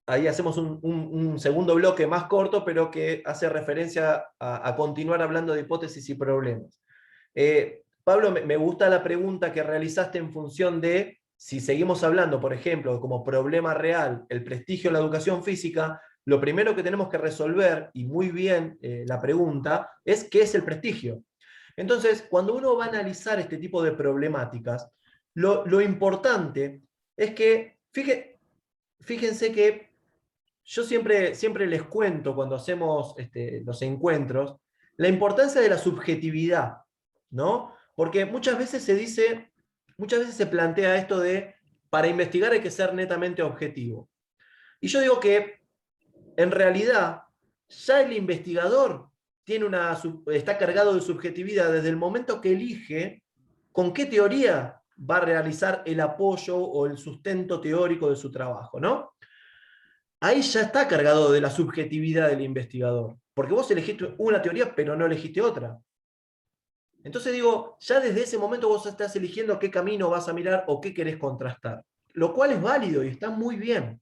ahí hacemos un segundo bloque más corto, pero que hace referencia a continuar hablando de hipótesis y problemas. Pablo, me gusta la pregunta que realizaste en función de si seguimos hablando, por ejemplo, como problema real, el prestigio en la educación física. Lo primero que tenemos que resolver, y muy bien la pregunta, es ¿qué es el prestigio? Entonces, cuando uno va a analizar este tipo de problemáticas, lo importante es que, fíjense que yo siempre les cuento cuando hacemos los encuentros, la importancia de la subjetividad, ¿no? Porque muchas veces se plantea esto de, para investigar hay que ser netamente objetivo. Y yo digo que, en realidad, ya el investigador está cargado de subjetividad desde el momento que elige con qué teoría va a realizar el apoyo o el sustento teórico de su trabajo, ¿no? Ahí ya está cargado de la subjetividad del investigador, porque vos elegiste una teoría, pero no elegiste otra. Entonces digo, ya desde ese momento vos estás eligiendo qué camino vas a mirar o qué querés contrastar, lo cual es válido y está muy bien.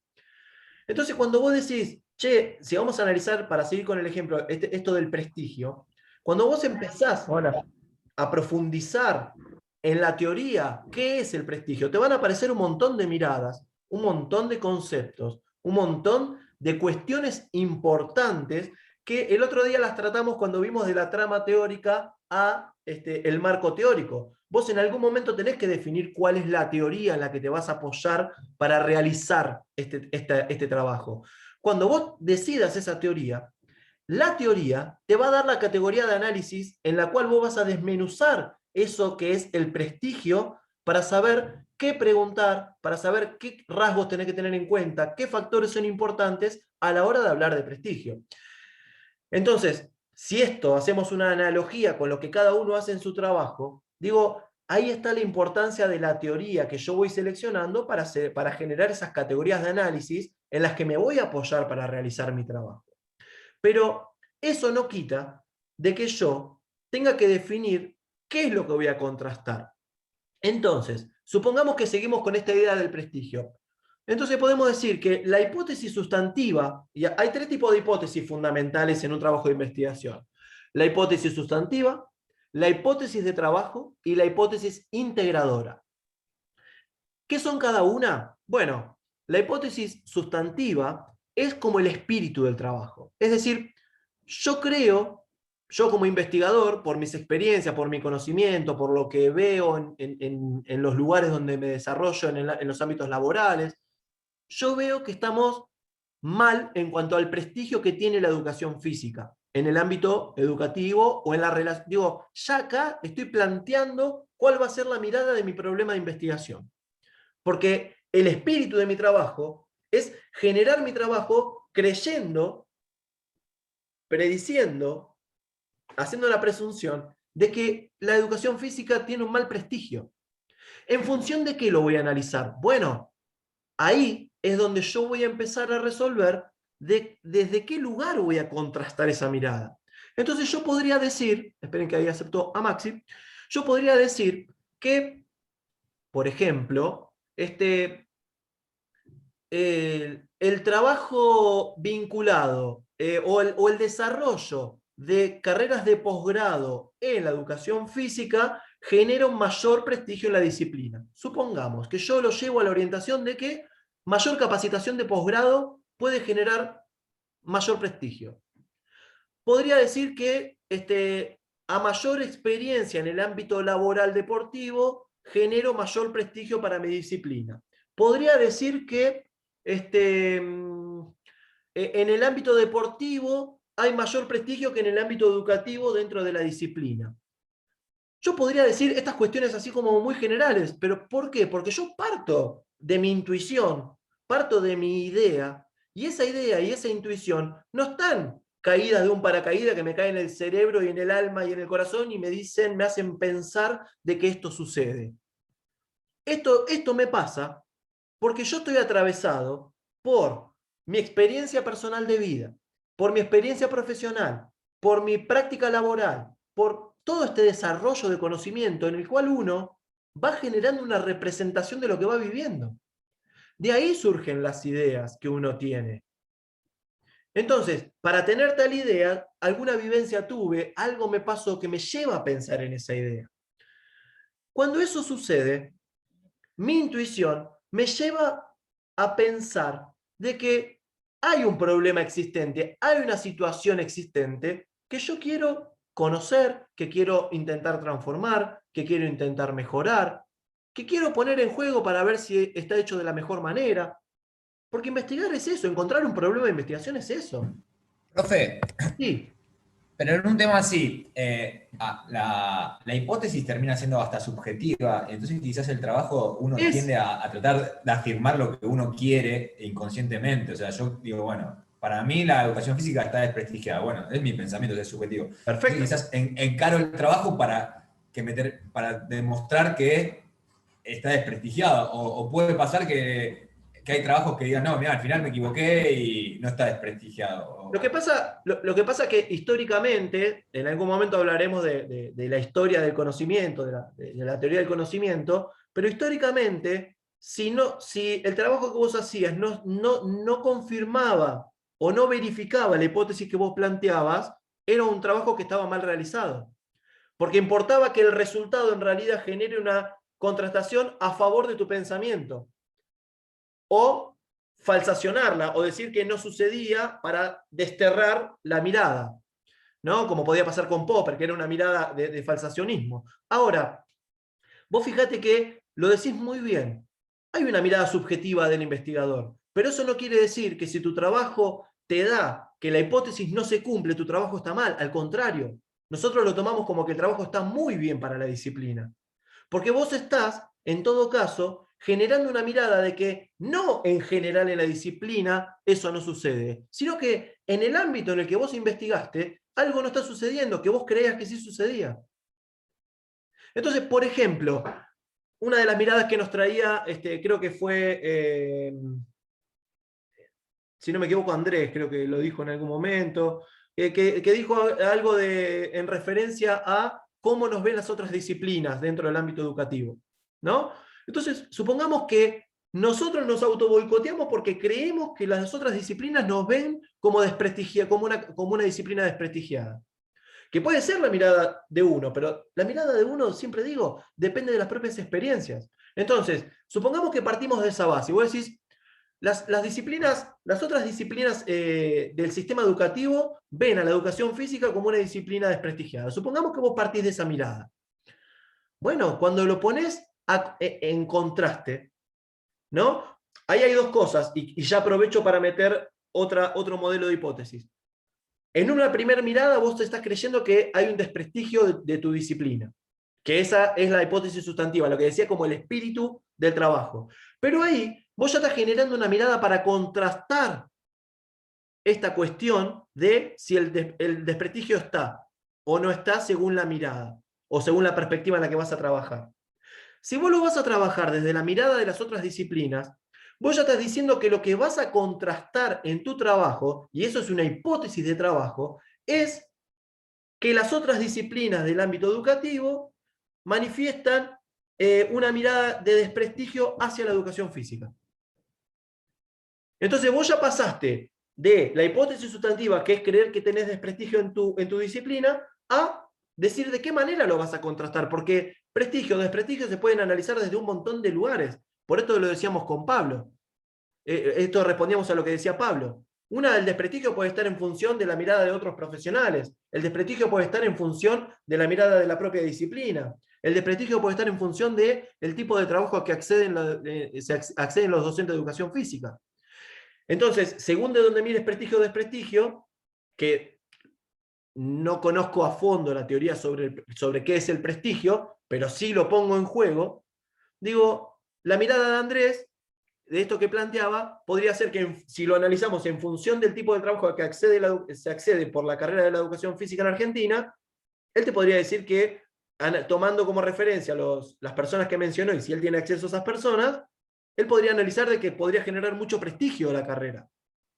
Entonces cuando vos decís, che, si vamos a analizar, para seguir con el ejemplo, esto del prestigio, cuando vos empezás Hola. a profundizar en la teoría, ¿qué es el prestigio? Te van a aparecer un montón de miradas, un montón de conceptos, un montón de cuestiones importantes que el otro día las tratamos cuando vimos de la trama teórica a el marco teórico. Vos en algún momento tenés que definir cuál es la teoría en la que te vas a apoyar para realizar este trabajo. Cuando vos decidas esa teoría, la teoría te va a dar la categoría de análisis en la cual vos vas a desmenuzar eso que es el prestigio para saber qué preguntar, para saber qué rasgos tenés que tener en cuenta, qué factores son importantes a la hora de hablar de prestigio. Entonces, si esto hacemos una analogía con lo que cada uno hace en su trabajo, digo, ahí está la importancia de la teoría que yo voy seleccionando para generar esas categorías de análisis en las que me voy a apoyar para realizar mi trabajo. Pero eso no quita de que yo tenga que definir qué es lo que voy a contrastar. Entonces, supongamos que seguimos con esta idea del prestigio. Entonces podemos decir que la hipótesis sustantiva, y hay tres tipos de hipótesis fundamentales en un trabajo de investigación. La hipótesis sustantiva, la hipótesis de trabajo y la hipótesis integradora. ¿Qué son cada una? Bueno, la hipótesis sustantiva es como el espíritu del trabajo. Es decir, yo creo, yo como investigador, por mis experiencias, por mi conocimiento, por lo que veo en los lugares donde me desarrollo, en los ámbitos laborales, yo veo que estamos mal en cuanto al prestigio que tiene la educación física, en el ámbito educativo o en la relación. Digo, ya acá estoy planteando cuál va a ser la mirada de mi problema de investigación. Porque el espíritu de mi trabajo es generar mi trabajo creyendo, prediciendo, haciendo la presunción de que la educación física tiene un mal prestigio. ¿En función de qué lo voy a analizar? Bueno, ahí es donde yo voy a empezar a resolver desde qué lugar voy a contrastar esa mirada. Entonces yo podría decir, esperen que ahí aceptó a Maxi, yo podría decir que, por ejemplo, el trabajo vinculado o el desarrollo de carreras de posgrado en la educación física genera un mayor prestigio en la disciplina. Supongamos que yo lo llevo a la orientación de que mayor capacitación de posgrado puede generar mayor prestigio. Podría decir que a mayor experiencia en el ámbito laboral deportivo genero mayor prestigio para mi disciplina. Podría decir que en el ámbito deportivo hay mayor prestigio que en el ámbito educativo dentro de la disciplina. Yo podría decir estas cuestiones así como muy generales, pero ¿por qué? Porque yo parto de mi intuición, parto de mi idea, y esa idea y esa intuición no están caídas de un paracaídas que me cae en el cerebro y en el alma y en el corazón y me hacen pensar de que esto sucede. Esto me pasa porque yo estoy atravesado por mi experiencia personal de vida, por mi experiencia profesional, por mi práctica laboral, por todo este desarrollo de conocimiento en el cual uno va generando una representación de lo que va viviendo. De ahí surgen las ideas que uno tiene. Entonces, para tener tal idea, alguna vivencia tuve, algo me pasó que me lleva a pensar en esa idea. Cuando eso sucede, mi intuición me lleva a pensar de que hay un problema existente, hay una situación existente que yo quiero conocer, que quiero intentar transformar, que quiero intentar mejorar, que quiero poner en juego para ver si está hecho de la mejor manera. Porque investigar es eso, encontrar un problema de investigación es eso. Profe, Sí, pero en un tema así, la hipótesis termina siendo hasta subjetiva, entonces quizás el trabajo uno es tiende a tratar de afirmar lo que uno quiere inconscientemente. O sea, yo digo, bueno, para mí la educación física está desprestigiada. Bueno, es mi pensamiento, es subjetivo. Entonces perfecto. quizás encaro el trabajo para demostrar que está desprestigiado. O puede pasar que hay trabajos que digan, no, mira, al final me equivoqué y no está desprestigiado. Lo que pasa que históricamente, en algún momento hablaremos de la historia del conocimiento, de la teoría del conocimiento, pero históricamente, si el trabajo que vos hacías no confirmaba o no verificaba la hipótesis que vos planteabas, era un trabajo que estaba mal realizado. Porque importaba que el resultado en realidad genere una contrastación a favor de tu pensamiento. O falsacionarla, o decir que no sucedía para desterrar la mirada, ¿no? Como podía pasar con Popper, que era una mirada de falsacionismo. Ahora, vos fíjate que lo decís muy bien. Hay una mirada subjetiva del investigador, pero eso no quiere decir que si tu trabajo te da que la hipótesis no se cumple, tu trabajo está mal. Al contrario, nosotros lo tomamos como que el trabajo está muy bien para la disciplina. Porque vos estás, en todo caso, generando una mirada de que no en general en la disciplina eso no sucede, sino que en el ámbito en el que vos investigaste, algo no está sucediendo que vos creías que sí sucedía. Entonces, por ejemplo, una de las miradas que nos traía, creo que fue, si no me equivoco, Andrés, creo que lo dijo en algún momento, que dijo algo en referencia a cómo nos ven las otras disciplinas dentro del ámbito educativo, ¿no? Entonces, supongamos que nosotros nos autoboicoteamos porque creemos que las otras disciplinas nos ven como como una disciplina desprestigiada. Que puede ser la mirada de uno, pero la mirada de uno, siempre digo, depende de las propias experiencias. Entonces, supongamos que partimos de esa base y vos decís, las otras disciplinas del sistema educativo ven a la educación física como una disciplina desprestigiada. Supongamos que vos partís de esa mirada. Bueno, cuando lo pones en contraste, ¿no? Ahí hay dos cosas, y ya aprovecho para meter otro modelo de hipótesis. En una primera mirada vos te estás creyendo que hay un desprestigio de tu disciplina, que esa es la hipótesis sustantiva, lo que decía como el espíritu del trabajo. Pero ahí vos ya estás generando una mirada para contrastar esta cuestión de si el desprestigio está o no está según la mirada o según la perspectiva en la que vas a trabajar. Si vos lo vas a trabajar desde la mirada de las otras disciplinas, vos ya estás diciendo que lo que vas a contrastar en tu trabajo, y eso es una hipótesis de trabajo, es que las otras disciplinas del ámbito educativo manifiestan una mirada de desprestigio hacia la educación física. Entonces vos ya pasaste de la hipótesis sustantiva, que es creer que tenés desprestigio en tu disciplina, a decir de qué manera lo vas a contrastar, porque prestigio o desprestigio se pueden analizar desde un montón de lugares. Por esto lo decíamos con Pablo. Esto respondíamos a lo que decía Pablo. El desprestigio puede estar en función de la mirada de otros profesionales. El desprestigio puede estar en función de la mirada de la propia disciplina. El desprestigio puede estar en función del tipo de trabajo a que acceden los docentes de educación física. Entonces, según de dónde mires prestigio o desprestigio, que no conozco a fondo la teoría sobre qué es el prestigio, pero sí lo pongo en juego, digo, la mirada de Andrés, de esto que planteaba, podría ser que si lo analizamos en función del tipo de trabajo al que se accede por la carrera de la educación física en Argentina, él te podría decir que, tomando como referencia las personas que mencionó, y si él tiene acceso a esas personas, él podría analizar de que podría generar mucho prestigio la carrera,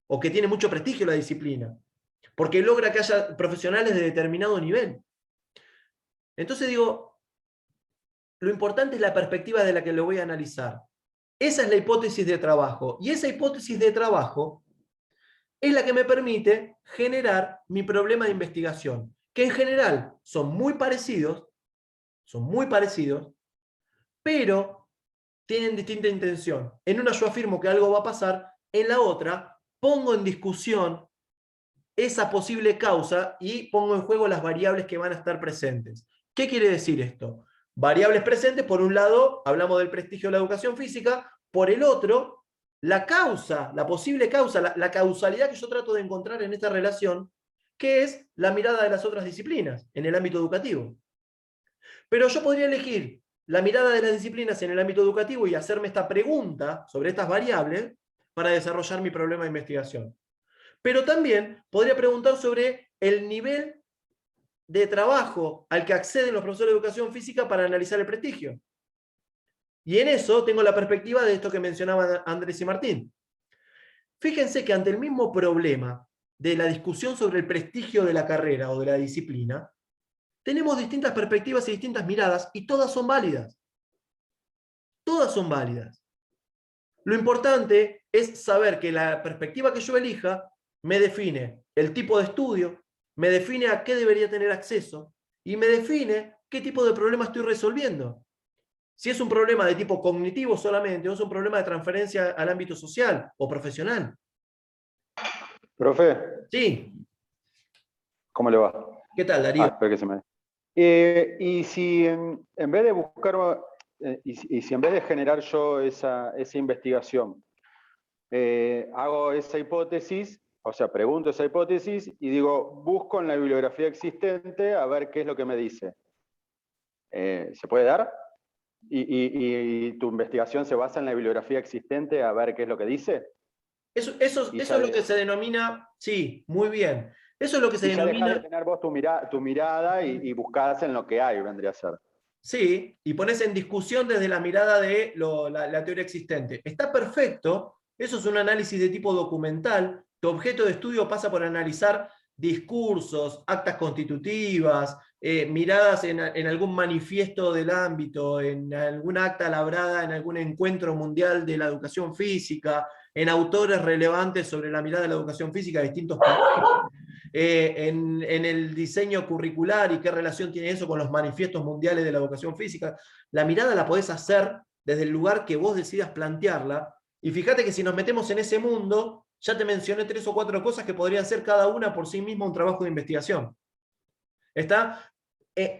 o que tiene mucho prestigio la disciplina, porque logra que haya profesionales de determinado nivel. Entonces digo, lo importante es la perspectiva de la que lo voy a analizar. Esa es la hipótesis de trabajo. Y esa hipótesis de trabajo es la que me permite generar mi problema de investigación, que en general son muy parecidos, pero tienen distinta intención. En una yo afirmo que algo va a pasar, en la otra pongo en discusión esa posible causa y pongo en juego las variables que van a estar presentes. ¿Qué quiere decir esto? Variables presentes, por un lado, hablamos del prestigio de la educación física, por el otro, la causa, la posible causa, la causalidad que yo trato de encontrar en esta relación, que es la mirada de las otras disciplinas en el ámbito educativo. Pero yo podría elegir la mirada de las disciplinas en el ámbito educativo y hacerme esta pregunta sobre estas variables para desarrollar mi problema de investigación. Pero también podría preguntar sobre el nivel de trabajo al que acceden los profesores de educación física para analizar el prestigio. Y en eso tengo la perspectiva de esto que mencionaban Andrés y Martín. Fíjense que ante el mismo problema de la discusión sobre el prestigio de la carrera o de la disciplina, tenemos distintas perspectivas y distintas miradas y todas son válidas. Todas son válidas. Lo importante es saber que la perspectiva que yo elija me define el tipo de estudio, me define a qué debería tener acceso y me define qué tipo de problema estoy resolviendo. Si es un problema de tipo cognitivo solamente o es un problema de transferencia al ámbito social o profesional. Profe, Sí. ¿cómo le va? ¿Qué tal, Darío? Espera que se me... y si en vez de buscar, y si en vez de generar yo esa investigación, hago esa hipótesis, o sea, pregunto esa hipótesis y digo, busco en la bibliografía existente a ver qué es lo que me dice. ¿Se puede dar? ¿Y tu investigación se basa en la bibliografía existente a ver qué es lo que dice? Eso es lo que se denomina, sí, muy bien. Eso es lo que se y ya denomina... dejás de tener vos tu mirada y buscás en lo que hay, vendría a ser. Sí, y pones en discusión desde la mirada de la teoría existente. Está perfecto, eso es un análisis de tipo documental. Tu objeto de estudio pasa por analizar discursos, actas constitutivas, miradas en algún manifiesto del ámbito, en alguna acta labrada, en algún encuentro mundial de la educación física, en autores relevantes sobre la mirada de la educación física de distintos países. En el diseño curricular y qué relación tiene eso con los manifiestos mundiales de la educación física. La mirada la podés hacer desde el lugar que vos decidas plantearla. Y fíjate que si nos metemos en ese mundo, ya te mencioné 3 o 4 cosas que podrían ser cada una por sí misma un trabajo de investigación. ¿Está?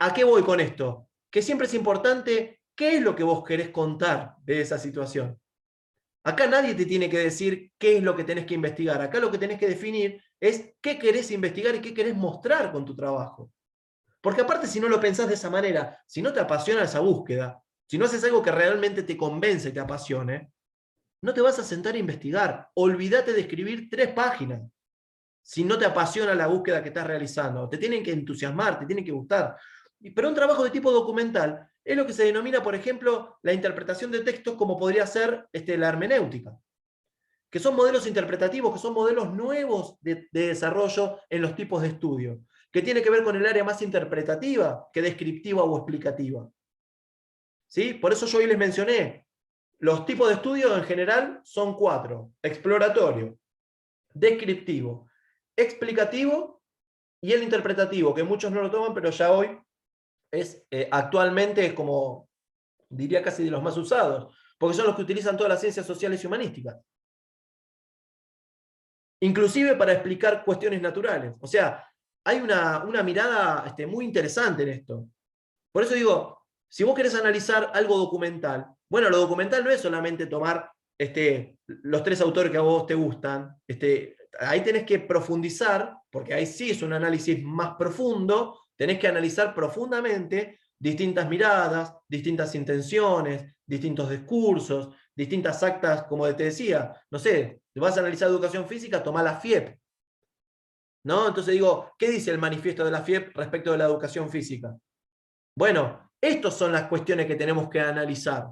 ¿A qué voy con esto? Que siempre es importante qué es lo que vos querés contar de esa situación. Acá nadie te tiene que decir qué es lo que tenés que investigar. Acá lo que tenés que definir es qué querés investigar y qué querés mostrar con tu trabajo. Porque aparte, si no lo pensás de esa manera, si no te apasiona esa búsqueda, si no haces algo que realmente te convence y te apasione, no te vas a sentar a investigar. Olvídate de escribir 3 páginas. Si no te apasiona la búsqueda que estás realizando, te tienen que entusiasmar, te tienen que gustar. Pero un trabajo de tipo documental es lo que se denomina, por ejemplo, la interpretación de textos, como podría ser la hermenéutica, que son modelos interpretativos, que son modelos nuevos de desarrollo en los tipos de estudio, que tiene que ver con el área más interpretativa que descriptiva o explicativa. ¿Sí? Por eso yo hoy les mencioné, los tipos de estudio en general son 4: exploratorio, descriptivo, explicativo y el interpretativo, que muchos no lo toman, pero ya hoy es actualmente como, diría, casi de los más usados, porque son los que utilizan todas las ciencias sociales y humanísticas. Inclusive para explicar cuestiones naturales. O sea, hay una mirada muy interesante en esto. Por eso digo, si vos querés analizar algo documental, bueno, lo documental no es solamente tomar los 3 autores que a vos te gustan, ahí tenés que profundizar, porque ahí sí es un análisis más profundo, tenés que analizar profundamente distintas miradas, distintas intenciones, distintos discursos, distintas actas, como te decía, no sé, vas a analizar educación física, tomá la FIEP, ¿no? Entonces digo, ¿qué dice el manifiesto de la FIEP respecto de la educación física? Bueno, estas son las cuestiones que tenemos que analizar.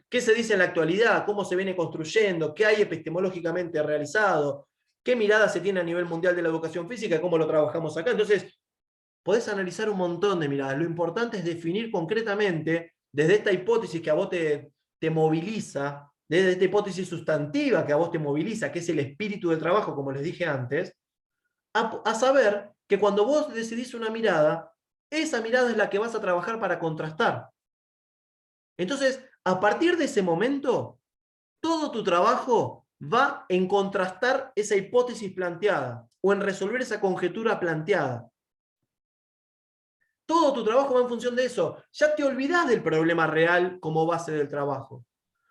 ¿Qué se dice en la actualidad? ¿Cómo se viene construyendo? ¿Qué hay epistemológicamente realizado? ¿Qué mirada se tiene a nivel mundial de la educación física? ¿Cómo lo trabajamos acá? Entonces, podés analizar un montón de miradas. Lo importante es definir concretamente, desde esta hipótesis que a vos te moviliza, desde esta hipótesis sustantiva que a vos te moviliza, que es el espíritu del trabajo, como les dije antes, a saber que cuando vos decidís una mirada, esa mirada es la que vas a trabajar para contrastar. Entonces, a partir de ese momento, todo tu trabajo va en contrastar esa hipótesis planteada o en resolver esa conjetura planteada. Todo tu trabajo va en función de eso. Ya te olvidás del problema real como base del trabajo.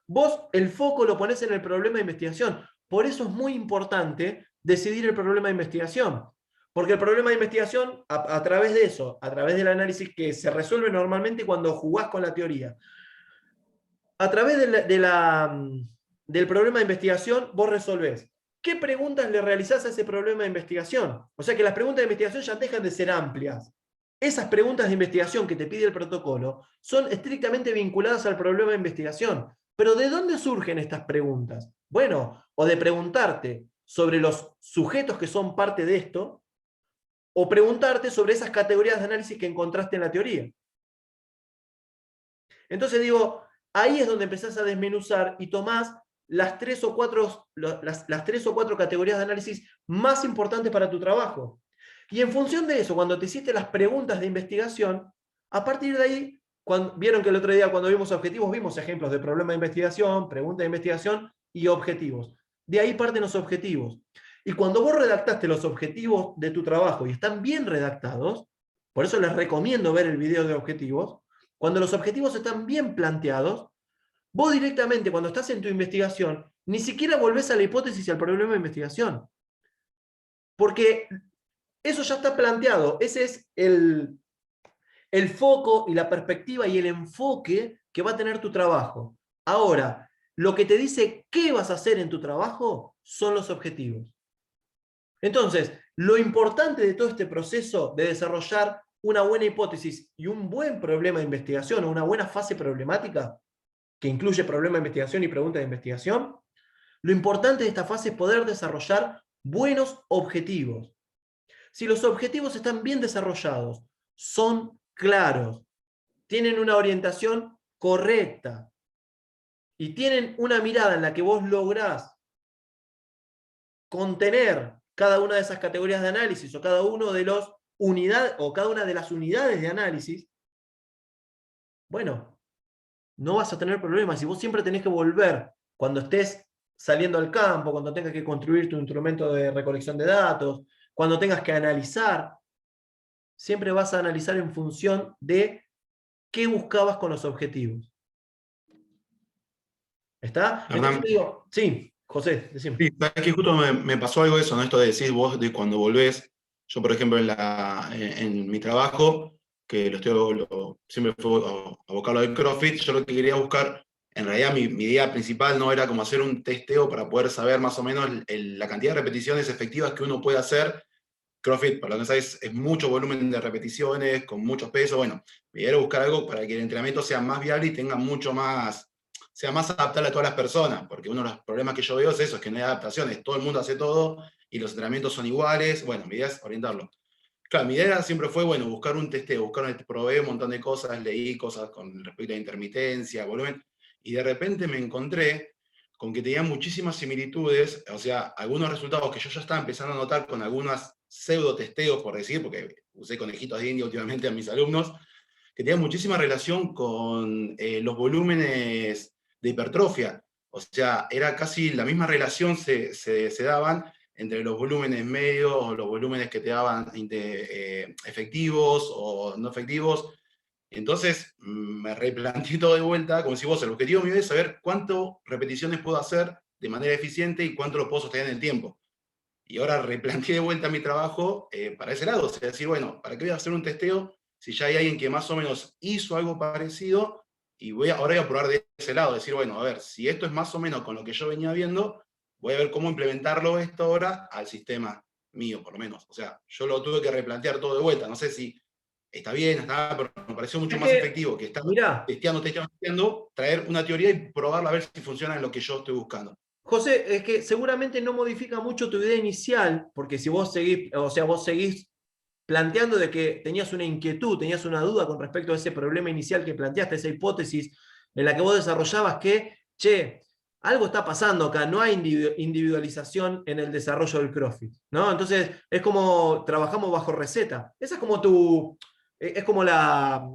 Vos el foco lo ponés en el problema de investigación. Por eso es muy importante decidir el problema de investigación. Porque el problema de investigación, a través de eso, a través del análisis que se resuelve normalmente cuando jugás con la teoría, a través del problema de investigación, vos resolvés. ¿Qué preguntas le realizás a ese problema de investigación? O sea que las preguntas de investigación ya dejan de ser amplias. Esas preguntas de investigación que te pide el protocolo son estrictamente vinculadas al problema de investigación. Pero ¿de dónde surgen estas preguntas? Bueno, o de preguntarte sobre los sujetos que son parte de esto, o preguntarte sobre esas categorías de análisis que encontraste en la teoría. Entonces digo, ahí es donde empezás a desmenuzar y tomás las tres o cuatro categorías de análisis más importantes para tu trabajo. Y en función de eso, cuando te hiciste las preguntas de investigación, a partir de ahí, vieron que el otro día cuando vimos objetivos, vimos ejemplos de problema de investigación, pregunta de investigación y objetivos. De ahí parten los objetivos. Y cuando vos redactaste los objetivos de tu trabajo y están bien redactados, por eso les recomiendo ver el video de objetivos, cuando los objetivos están bien planteados, vos directamente cuando estás en tu investigación, ni siquiera volvés a la hipótesis y al problema de investigación. Porque eso ya está planteado. Ese es el foco y la perspectiva y el enfoque que va a tener tu trabajo. Ahora, lo que te dice qué vas a hacer en tu trabajo son los objetivos. Entonces, lo importante de todo este proceso de desarrollar una buena hipótesis y un buen problema de investigación o una buena fase problemática, que incluye problema de investigación y pregunta de investigación, lo importante de esta fase es poder desarrollar buenos objetivos. Si los objetivos están bien desarrollados, son claros, tienen una orientación correcta y tienen una mirada en la que vos lográs contener cada una de esas categorías de análisis o cada una de las unidades de análisis, bueno, no vas a tener problemas y vos siempre tenés que volver cuando estés saliendo al campo, cuando tengas que construir tu instrumento de recolección de datos, cuando tengas que analizar, siempre vas a analizar en función de qué buscabas con los objetivos. ¿Está? Entonces digo, sí, José, decime. Sí, sabes que justo me pasó algo de eso, ¿no? Esto de decir vos de cuando volvés. Yo, por ejemplo, en mi trabajo, que siempre fue abocarlo al CrossFit, yo lo que quería buscar, en realidad mi idea principal no era como hacer un testeo para poder saber más o menos la cantidad de repeticiones efectivas que uno puede hacer. CrossFit, para lo que sabes, es mucho volumen de repeticiones, con muchos pesos. Bueno, mi idea era buscar algo para que el entrenamiento sea más viable y tenga sea más adaptable a todas las personas, porque uno de los problemas que yo veo es eso, es que no hay adaptaciones, todo el mundo hace todo y los entrenamientos son iguales. Bueno, mi idea es orientarlo. Claro, mi idea siempre fue, bueno, buscar un testeo, probé un montón de cosas, leí cosas con respecto a intermitencia, volumen, y de repente me encontré con que tenía muchísimas similitudes, o sea, algunos resultados que yo ya estaba empezando a notar con algunas pseudo testeos, por decir, porque usé conejitos de India últimamente a mis alumnos, que tenían muchísima relación con los volúmenes de hipertrofia. O sea, era casi la misma relación se daban entre los volúmenes medios o los volúmenes que te daban efectivos o no efectivos. Entonces me replanteé todo de vuelta, como si el objetivo mío es saber cuántas repeticiones puedo hacer de manera eficiente y cuánto lo puedo sostener en el tiempo. Y ahora replanteé de vuelta mi trabajo para ese lado, o sea, decir, bueno, ¿para qué voy a hacer un testeo si ya hay alguien que más o menos hizo algo parecido? Y ahora voy a probar de ese lado, decir, bueno, a ver, si esto es más o menos con lo que yo venía viendo, voy a ver cómo implementarlo esto ahora al sistema mío, por lo menos. O sea, yo lo tuve que replantear todo de vuelta. No sé si está bien, pero me pareció mucho más efectivo que estar testeando, traer una teoría y probarla a ver si funciona en lo que yo estoy buscando. José, es que seguramente no modifica mucho tu idea inicial, porque si vos seguís planteando de que tenías una inquietud, tenías una duda con respecto a ese problema inicial que planteaste, esa hipótesis en la que vos desarrollabas que, algo está pasando acá, no hay individualización en el desarrollo del CrossFit, ¿no? Entonces, es como trabajamos bajo receta. Esa es como es como la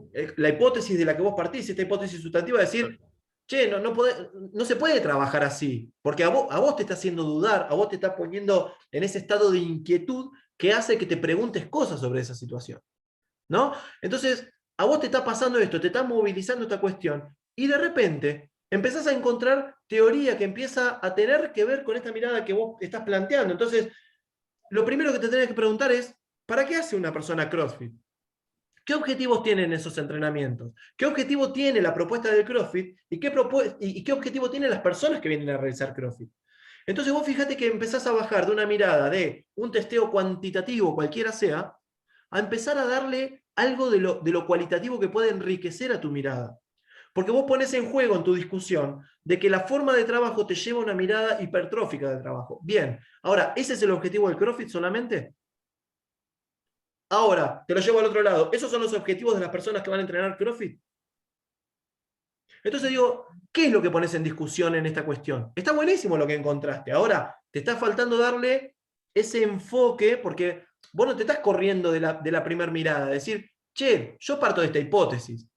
hipótesis de la que vos partís, esta hipótesis sustantiva, de decir, che, no se puede trabajar así, porque a vos te está haciendo dudar, a vos te está poniendo en ese estado de inquietud que hace que te preguntes cosas sobre esa situación, ¿no? Entonces, a vos te está pasando esto, te está movilizando esta cuestión, y de repente empezás a encontrar teoría que empieza a tener que ver con esta mirada que vos estás planteando. Entonces, lo primero que te tenés que preguntar es, ¿para qué hace una persona CrossFit? ¿Qué objetivos tienen esos entrenamientos? ¿Qué objetivo tiene la propuesta del CrossFit? ¿Y qué objetivo tienen las personas que vienen a realizar CrossFit? Entonces vos fíjate que empezás a bajar de una mirada de un testeo cuantitativo, cualquiera sea, a empezar a darle algo de lo cualitativo que puede enriquecer a tu mirada. Porque vos pones en juego en tu discusión de que la forma de trabajo te lleva a una mirada hipertrófica del trabajo. Bien, ahora, ¿ese es el objetivo del CrossFit solamente? Ahora, te lo llevo al otro lado. ¿Esos son los objetivos de las personas que van a entrenar CrossFit? Entonces digo, ¿qué es lo que pones en discusión en esta cuestión? Está buenísimo lo que encontraste. Ahora, te está faltando darle ese enfoque, porque vos no te estás corriendo de la primera mirada. Decir, che, yo parto de esta hipótesis.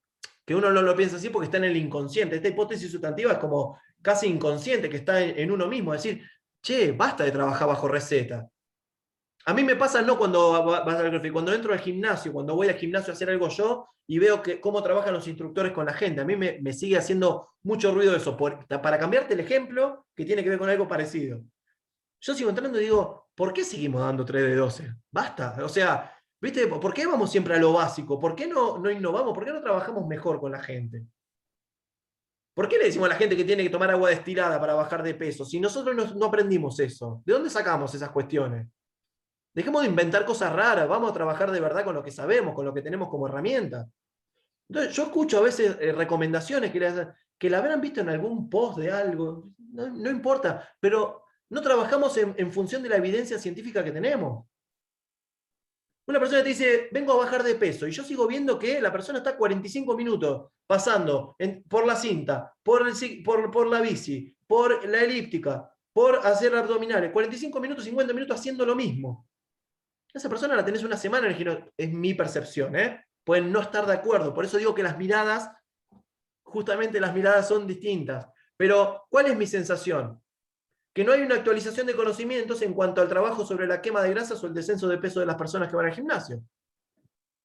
Que uno no lo piensa así porque está en el inconsciente. Esta hipótesis sustantiva es como casi inconsciente, que está en uno mismo. Decir, che, basta de trabajar bajo receta. A mí me pasa no cuando vas al CrossFit, cuando entro al gimnasio, cuando voy al gimnasio a hacer algo yo y veo cómo trabajan los instructores con la gente. A mí me sigue haciendo mucho ruido eso. Para cambiarte el ejemplo, que tiene que ver con algo parecido. Yo sigo entrando y digo, ¿por qué seguimos dando 3 de 12? Basta. O sea, ¿viste? ¿Por qué vamos siempre a lo básico? ¿Por qué no innovamos? ¿Por qué no trabajamos mejor con la gente? ¿Por qué le decimos a la gente que tiene que tomar agua destilada para bajar de peso? Si nosotros no aprendimos eso, ¿de dónde sacamos esas cuestiones? Dejemos de inventar cosas raras, vamos a trabajar de verdad con lo que sabemos, con lo que tenemos como herramienta. Entonces, yo escucho a veces recomendaciones que la habrán visto en algún post de algo, no importa, pero no trabajamos en función de la evidencia científica que tenemos. Una persona te dice, vengo a bajar de peso, y yo sigo viendo que la persona está 45 minutos pasando por la cinta, por la bici, por la elíptica, por hacer abdominales, 45 minutos, 50 minutos haciendo lo mismo. Esa persona la tenés una semana en el gimnasio, es mi percepción, ¿eh? Pueden no estar de acuerdo, por eso digo que justamente las miradas son distintas. Pero, ¿cuál es mi sensación? Que no hay una actualización de conocimientos en cuanto al trabajo sobre la quema de grasas o el descenso de peso de las personas que van al gimnasio.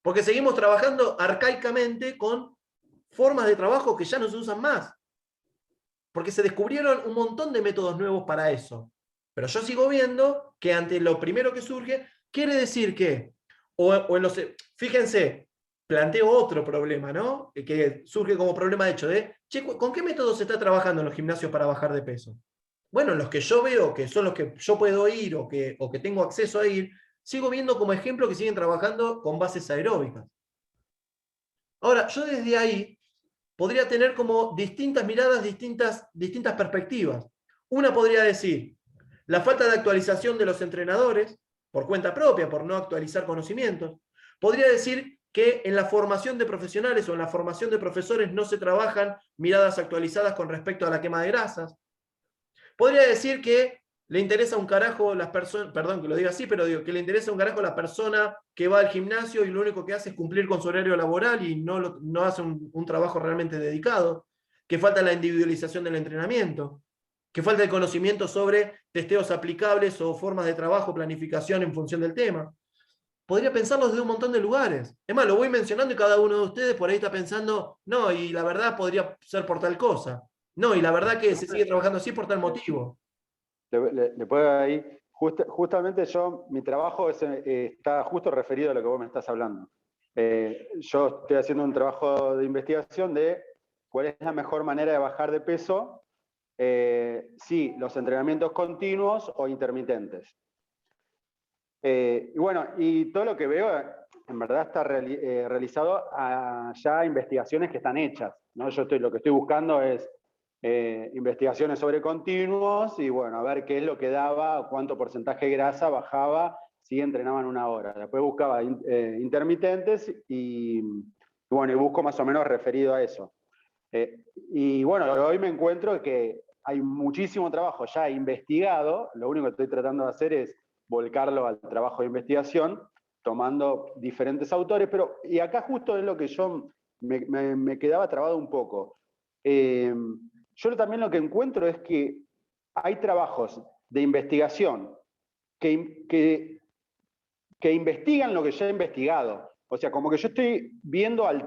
Porque seguimos trabajando arcaicamente con formas de trabajo que ya no se usan más. Porque se descubrieron un montón de métodos nuevos para eso. Pero yo sigo viendo que ante lo primero que surge, quiere decir que, fíjense, planteo otro problema, ¿no? Que surge como problema de hecho de, che, ¿con qué método se está trabajando en los gimnasios para bajar de peso? Bueno, los que yo veo que son los que yo puedo ir o que tengo acceso a ir, sigo viendo como ejemplo que siguen trabajando con bases aeróbicas. Ahora, yo desde ahí podría tener como distintas miradas, distintas perspectivas. Una podría decir, la falta de actualización de los entrenadores, por cuenta propia, por no actualizar conocimientos. Podría decir que en la formación de profesionales o en la formación de profesores no se trabajan miradas actualizadas con respecto a la quema de grasas. Podría decir que le interesa un carajo las personas, perdón que lo diga así, pero digo que le interesa un carajo la persona que va al gimnasio y lo único que hace es cumplir con su horario laboral y no hace un trabajo realmente dedicado, que falta la individualización del entrenamiento, que falta el conocimiento sobre testeos aplicables o formas de trabajo, planificación en función del tema. Podría pensarlo desde un montón de lugares. Es más, lo voy mencionando y cada uno de ustedes por ahí está pensando, no, y la verdad podría ser por tal cosa. No, y la verdad que se sigue trabajando así por tal motivo. Le puedo ahí, justamente mi trabajo está justo referido a lo que vos me estás hablando. Yo estoy haciendo un trabajo de investigación de cuál es la mejor manera de bajar de peso, si los entrenamientos continuos o intermitentes. Y bueno, y todo lo que veo, en verdad está realizado a ya investigaciones que están hechas, ¿no? Lo que estoy buscando es investigaciones sobre continuos y bueno, a ver qué es lo que daba, cuánto porcentaje de grasa bajaba si entrenaban 1 hora. Después buscaba intermitentes y bueno, y busco más o menos referido a eso. Y bueno, hoy me encuentro que hay muchísimo trabajo ya investigado, lo único que estoy tratando de hacer es volcarlo al trabajo de investigación, tomando diferentes autores, y acá justo es lo que yo me quedaba trabado un poco. Yo también lo que encuentro es que hay trabajos de investigación que investigan lo que ya he investigado. O sea, como que yo estoy viendo al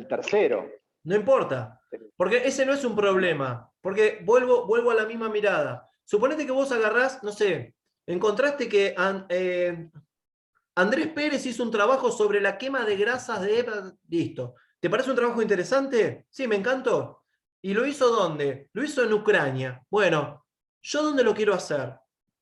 tercero. No importa, porque ese no es un problema, porque vuelvo a la misma mirada. Suponete que vos agarrás, no sé, encontraste que Andrés Pérez hizo un trabajo sobre la quema de grasas de... Listo. ¿Te parece un trabajo interesante? Sí, me encantó. ¿Y lo hizo dónde? Lo hizo en Ucrania. Bueno, ¿yo dónde lo quiero hacer?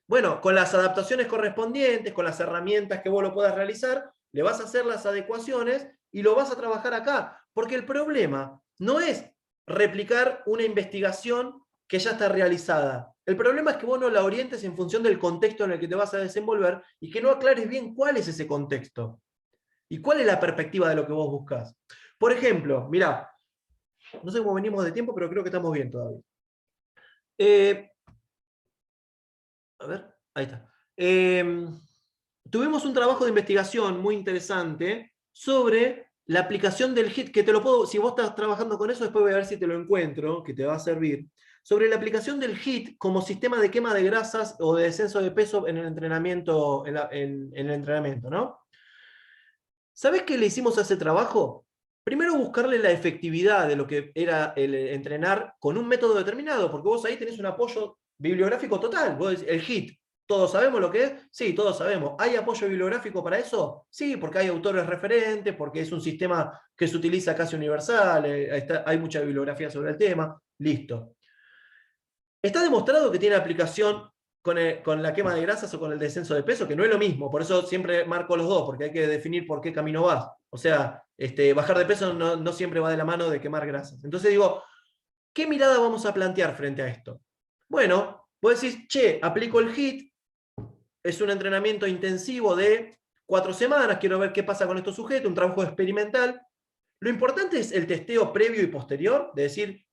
Bueno, con las adaptaciones correspondientes, con las herramientas que vos lo puedas realizar, le vas a hacer las adecuaciones y lo vas a trabajar acá. Porque el problema no es replicar una investigación que ya está realizada. El problema es que vos no la orientes en función del contexto en el que te vas a desenvolver y que no aclares bien cuál es ese contexto y cuál es la perspectiva de lo que vos buscás. Por ejemplo, mirá, no sé cómo venimos de tiempo, pero creo que estamos bien todavía. A ver, ahí está. Tuvimos un trabajo de investigación muy interesante sobre la aplicación del HIT, que te lo puedo, si vos estás trabajando con eso, después voy a ver si te lo encuentro, que te va a servir, sobre la aplicación del HIT como sistema de quema de grasas o de descenso de peso en el entrenamiento, en el entrenamiento, ¿no? ¿Sabés qué le hicimos a ese trabajo? Primero buscarle la efectividad de lo que era el entrenar con un método determinado, porque vos ahí tenés un apoyo bibliográfico total. Vos decís, el HIT, ¿todos sabemos lo que es? Sí, todos sabemos. ¿Hay apoyo bibliográfico para eso? Sí, porque hay autores referentes, porque es un sistema que se utiliza casi universal, hay mucha bibliografía sobre el tema. Listo. Está demostrado que tiene aplicación con la quema de grasas o con el descenso de peso, que no es lo mismo, por eso siempre marco los dos, porque hay que definir por qué camino vas. O sea, bajar de peso no siempre va de la mano de quemar grasas. Entonces digo, ¿qué mirada vamos a plantear frente a esto? Bueno, vos decís, che, aplico el HIIT, es un entrenamiento intensivo de 4 semanas, quiero ver qué pasa con estos sujetos, un trabajo experimental. Lo importante es el testeo previo y posterior, de decir,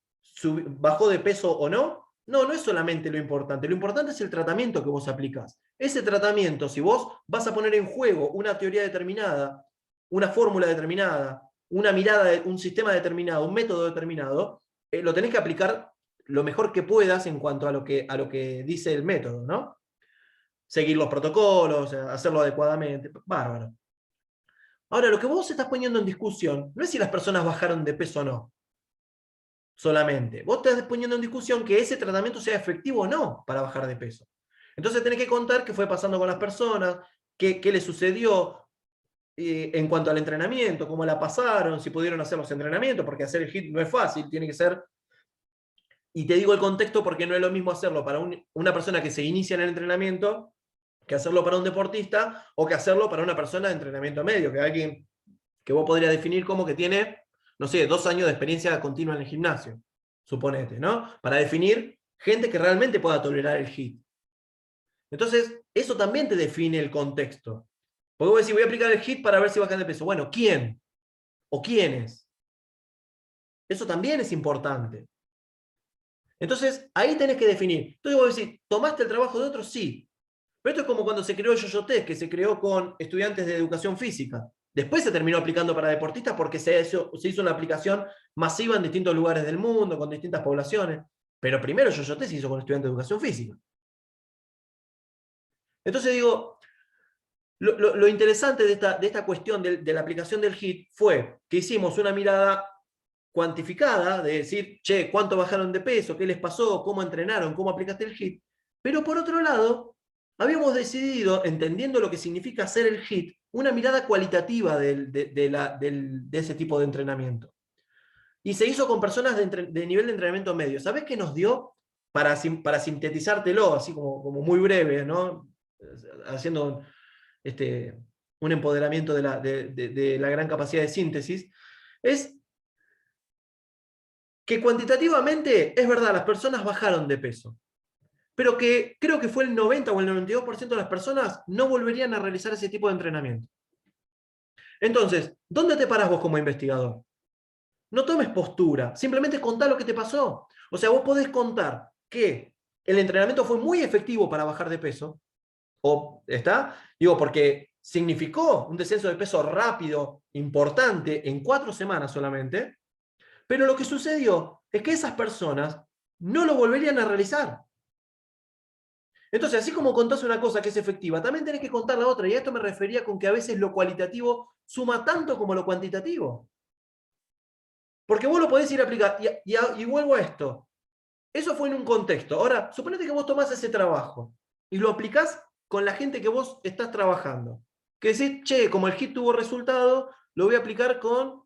bajó de peso o no. No, no es solamente lo importante es el tratamiento que vos aplicás. Ese tratamiento, si vos vas a poner en juego una teoría determinada, una fórmula determinada, una mirada, un sistema determinado, un método determinado, lo tenés que aplicar lo mejor que puedas en cuanto a lo que dice el método, ¿no? Seguir los protocolos, hacerlo adecuadamente, bárbaro. Ahora, lo que vos estás poniendo en discusión no es si las personas bajaron de peso o no, solamente. Vos estás poniendo en discusión que ese tratamiento sea efectivo o no para bajar de peso. Entonces tenés que contar qué fue pasando con las personas, qué les sucedió en cuanto al entrenamiento, cómo la pasaron, si pudieron hacer los entrenamientos, porque hacer el HIIT no es fácil, tiene que ser... Y te digo el contexto porque no es lo mismo hacerlo para una persona que se inicia en el entrenamiento que hacerlo para un deportista o que hacerlo para una persona de entrenamiento medio, que alguien que vos podrías definir como que tiene, no sé, 2 años de experiencia continua en el gimnasio, suponete, ¿no? Para definir gente que realmente pueda tolerar el HIIT. Entonces, eso también te define el contexto. Porque vos decís, voy a aplicar el HIIT para ver si bajan de peso. Bueno, ¿quién? ¿O quiénes? Eso también es importante. Entonces, ahí tenés que definir. Entonces vos decís, ¿tomaste el trabajo de otros? Sí. Pero esto es como cuando se creó el Yo-Yo Test, que se creó con estudiantes de educación física. Después se terminó aplicando para deportistas porque se hizo una aplicación masiva en distintos lugares del mundo, con distintas poblaciones. Pero primero el Yo-Yo Test se hizo con estudiantes de educación física. Entonces digo, lo interesante de esta cuestión de la aplicación del HIIT fue que hicimos una mirada cuantificada, de decir, che, ¿cuánto bajaron de peso? ¿Qué les pasó? ¿Cómo entrenaron? ¿Cómo aplicaste el HIIT? Pero por otro lado, habíamos decidido, entendiendo lo que significa hacer el HIIT, una mirada cualitativa de ese tipo de entrenamiento. Y se hizo con personas de nivel de entrenamiento medio. ¿Sabés qué nos dio? Para sintetizártelo, así como muy breve, ¿no? Haciendo un empoderamiento de la gran capacidad de síntesis, es que cuantitativamente, es verdad, las personas bajaron de peso, pero que creo que fue el 90 o el 92% de las personas no volverían a realizar ese tipo de entrenamiento. Entonces, ¿dónde te paras vos como investigador? No tomes postura, simplemente contá lo que te pasó. O sea, vos podés contar que el entrenamiento fue muy efectivo para bajar de peso, ¿está? Digo, porque significó un descenso de peso rápido, importante, en 4 semanas solamente, pero lo que sucedió es que esas personas no lo volverían a realizar. Entonces, así como contás una cosa que es efectiva, también tenés que contar la otra, y a esto me refería con que a veces lo cualitativo suma tanto como lo cuantitativo. Porque vos lo podés ir a aplicar, y vuelvo a esto. Eso fue en un contexto. Ahora, suponete que vos tomás ese trabajo y lo aplicás con la gente que vos estás trabajando. Que decís, che, como el HIIT tuvo resultado, lo voy a aplicar con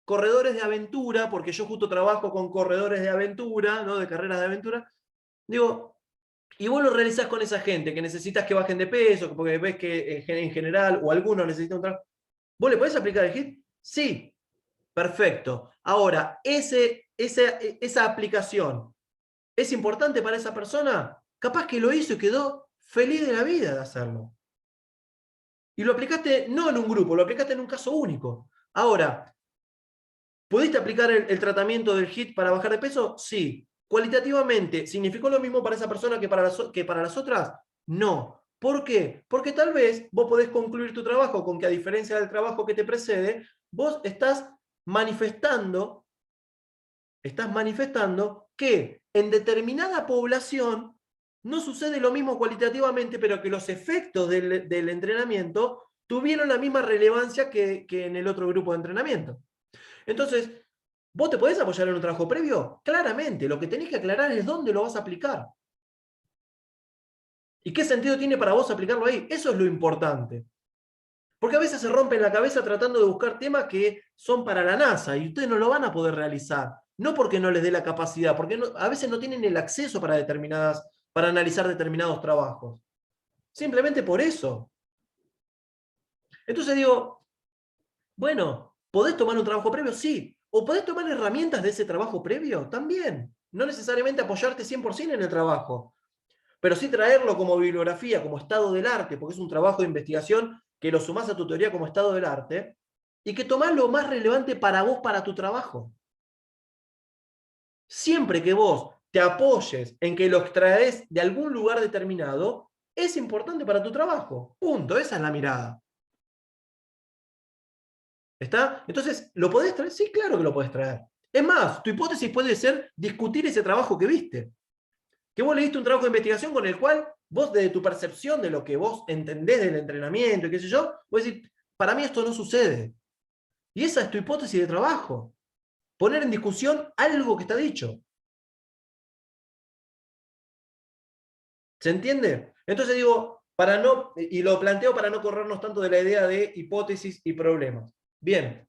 corredores de aventura, porque yo justo trabajo con corredores de aventura, ¿no? De carreras de aventura. Digo, y vos lo realizás con esa gente que necesitas que bajen de peso, porque ves que en general, o algunos necesitan un trabajo. ¿Vos le podés aplicar el HIIT? Sí, perfecto. Ahora, esa aplicación ¿es importante para esa persona? Capaz que lo hizo y quedó feliz de la vida de hacerlo. Y lo aplicaste no en un grupo, lo aplicaste en un caso único. Ahora, ¿pudiste aplicar el tratamiento del HIIT para bajar de peso? Sí. ¿Cualitativamente significó lo mismo para esa persona que para las otras? No. ¿Por qué? Porque tal vez vos podés concluir tu trabajo con que, a diferencia del trabajo que te precede, vos estás manifestando que en determinada población no sucede lo mismo cualitativamente, pero que los efectos del entrenamiento tuvieron la misma relevancia que en el otro grupo de entrenamiento. Entonces, ¿vos te podés apoyar en un trabajo previo? Claramente, lo que tenés que aclarar es dónde lo vas a aplicar. ¿Y qué sentido tiene para vos aplicarlo ahí? Eso es lo importante. Porque a veces se rompen la cabeza tratando de buscar temas que son para la NASA y ustedes no lo van a poder realizar. No porque no les dé la capacidad, porque a veces no tienen el acceso para analizar determinados trabajos. Simplemente por eso. Entonces digo, bueno, ¿podés tomar un trabajo previo? Sí. ¿O podés tomar herramientas de ese trabajo previo? También. No necesariamente apoyarte 100% en el trabajo, pero sí traerlo como bibliografía, como estado del arte, porque es un trabajo de investigación que lo sumás a tu teoría como estado del arte, y que tomás lo más relevante para vos, para tu trabajo. Siempre que vos te apoyes en que lo extraes de algún lugar determinado, es importante para tu trabajo. Punto. Esa es la mirada. ¿Está? Entonces, ¿lo podés traer? Sí, claro que lo podés traer. Es más, tu hipótesis puede ser discutir ese trabajo que viste. Que vos leíste un trabajo de investigación con el cual vos, desde tu percepción de lo que vos entendés del entrenamiento y qué sé yo, vos decís, para mí esto no sucede. Y esa es tu hipótesis de trabajo. Poner en discusión algo que está dicho. ¿Se entiende? Entonces digo, y lo planteo para no corrernos tanto de la idea de hipótesis y problemas. Bien.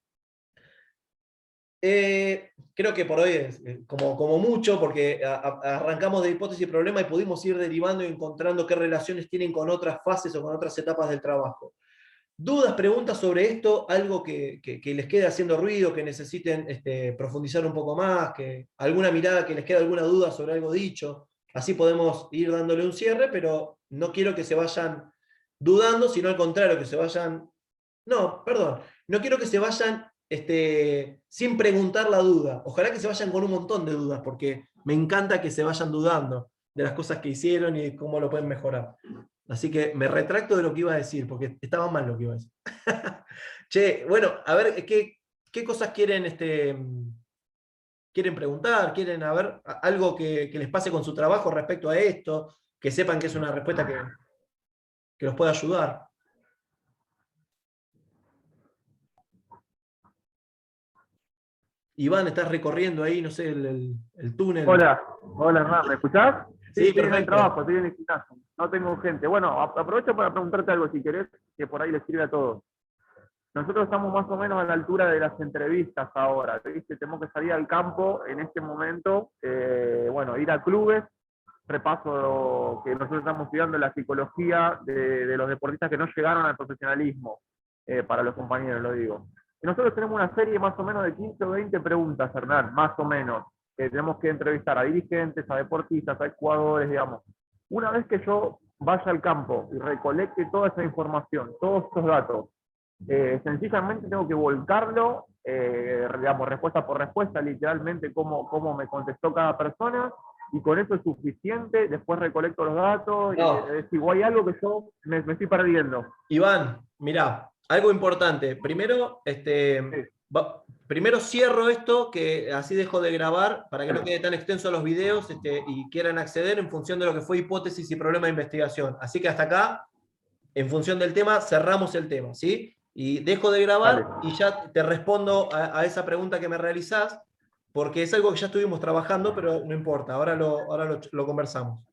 Creo que por hoy es como mucho, porque arrancamos de hipótesis y problema y pudimos ir derivando y encontrando qué relaciones tienen con otras fases o con otras etapas del trabajo. ¿Dudas, preguntas sobre esto? ¿Algo que les quede haciendo ruido, que necesiten profundizar un poco más? ¿Alguna mirada que les quede alguna duda sobre algo dicho? Así podemos ir dándole un cierre, pero no quiero que se vayan dudando, sino al contrario, que se vayan... No, perdón. No quiero que se vayan sin preguntar la duda. Ojalá que se vayan con un montón de dudas, porque me encanta que se vayan dudando de las cosas que hicieron y cómo lo pueden mejorar. Así que me retracto de lo que iba a decir, porque estaba mal lo que iba a decir. Che, bueno, a ver, ¿qué cosas quieren preguntar? ¿Quieren algo que les pase con su trabajo respecto a esto? Que sepan que es una respuesta que los pueda ayudar. Iván, estás recorriendo ahí, no sé, el túnel. Hola, hola Hernán, ¿me escuchás? Sí, Estoy en el perfecto. trabajo, estoy en el gimnasio, no tengo gente. Bueno, aprovecho para preguntarte algo si querés, que por ahí les sirve a todos. Nosotros estamos más o menos a la altura de las entrevistas ahora, ¿viste? Tenemos que salir al campo en este momento, bueno, ir a clubes, repaso lo que nosotros estamos estudiando, la psicología de los deportistas que no llegaron al profesionalismo, para los compañeros, lo digo. Y nosotros tenemos una serie más o menos de 15 o 20 preguntas, Hernán, más o menos. Tenemos que entrevistar a dirigentes, a deportistas, a jugadores, digamos. Una vez que yo vaya al campo y recolecte toda esa información, todos esos datos, sencillamente tengo que volcarlo, digamos, respuesta por respuesta, literalmente cómo me contestó cada persona, y con eso es suficiente, después recolecto los datos, No. y, o hay algo que yo me estoy perdiendo. Iván, mirá, algo importante. Primero, primero cierro esto, que así dejo de grabar para que no quede tan extenso los videos y quieran acceder en función de lo que fue hipótesis y problema de investigación. Así que hasta acá, en función del tema, cerramos el tema, ¿sí? Y dejo de grabar Dale. y ya te respondo a esa pregunta que me realizás, porque es algo que ya estuvimos trabajando, pero no importa, ahora lo conversamos.